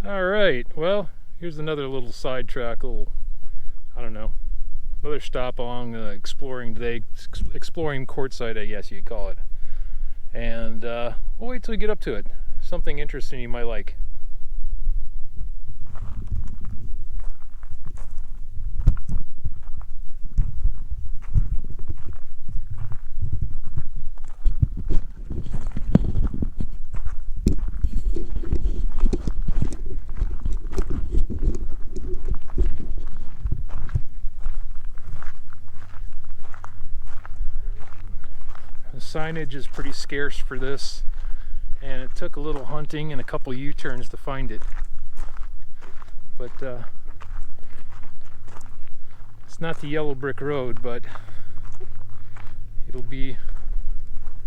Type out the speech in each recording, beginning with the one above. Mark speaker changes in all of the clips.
Speaker 1: Alright, well, here's another little sidetrack, I don't know, another stop along exploring today, exploring Quartzite, I guess you'd call it. And we'll wait till we get up to it. Something interesting you might like. The signage is pretty scarce for this, and it took a little hunting and a couple U-turns to find it. But it's not the yellow brick road, but it'll be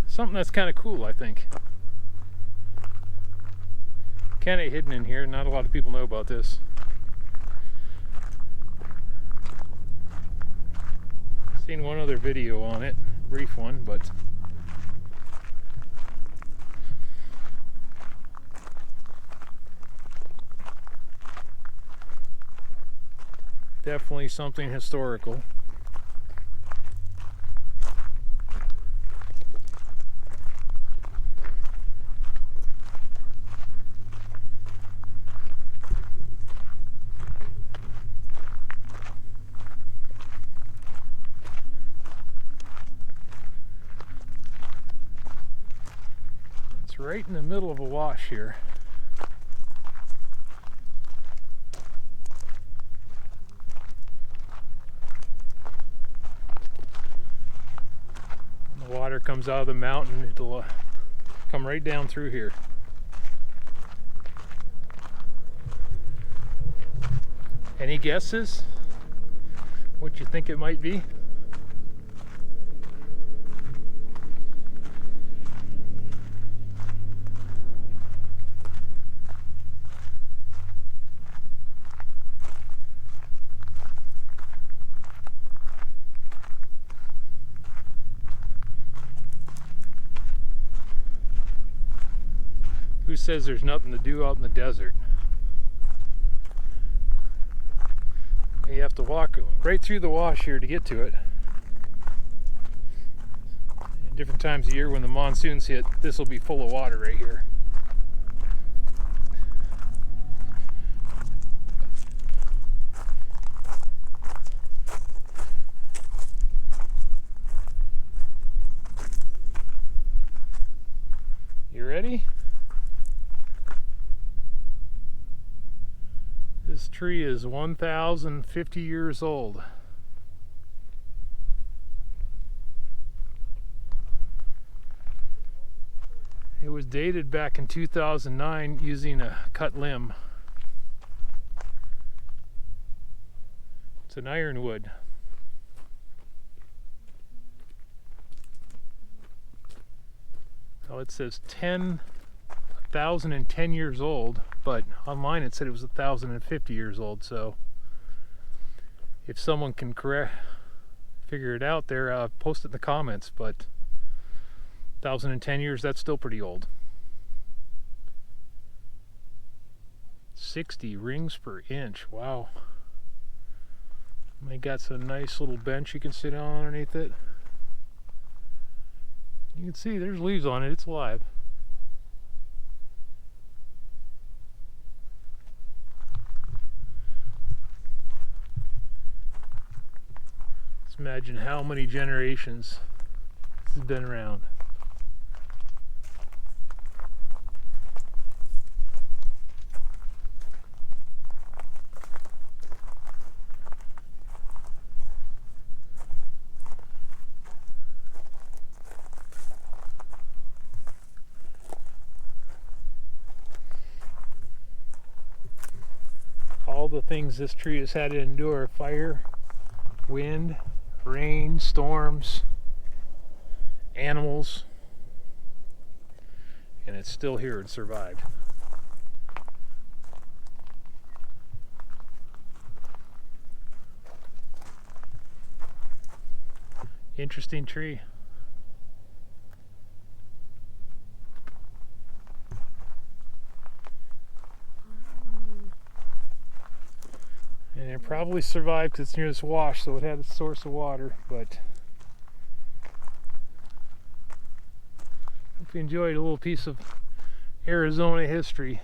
Speaker 1: something that's kind of cool, I think. Kind of hidden in here, not a lot of people know about this. Seen one other video on it, a brief one, but definitely something historical. It's right in the middle of a wash here. The water comes out of the mountain, it'll come right down through here. Any guesses what you think it might be? Who says there's nothing to do out in the desert? You have to walk right through the wash here to get to it. At different times of year when the monsoons hit, this will be full of water right here. You ready? This tree is 1,050 years old. It was dated back in 2009 using a cut limb. It's an ironwood. Well, it says 1,010 years old, but online it said it was 1,050 years old, so if someone can figure it out there, post it in the comments. But 1,010 years, that's still pretty old. 60 rings per inch, wow. And they got some nice little bench you can sit on underneath it. You can see there's leaves on it, it's alive. Imagine how many generations this has been around. All the things this tree has had to endure: fire, wind, rain, storms, animals, and it's still here and survived. Interesting tree. it probably survived because it's near this wash, so it had a source of water. But hope you enjoyed a little piece of Arizona history.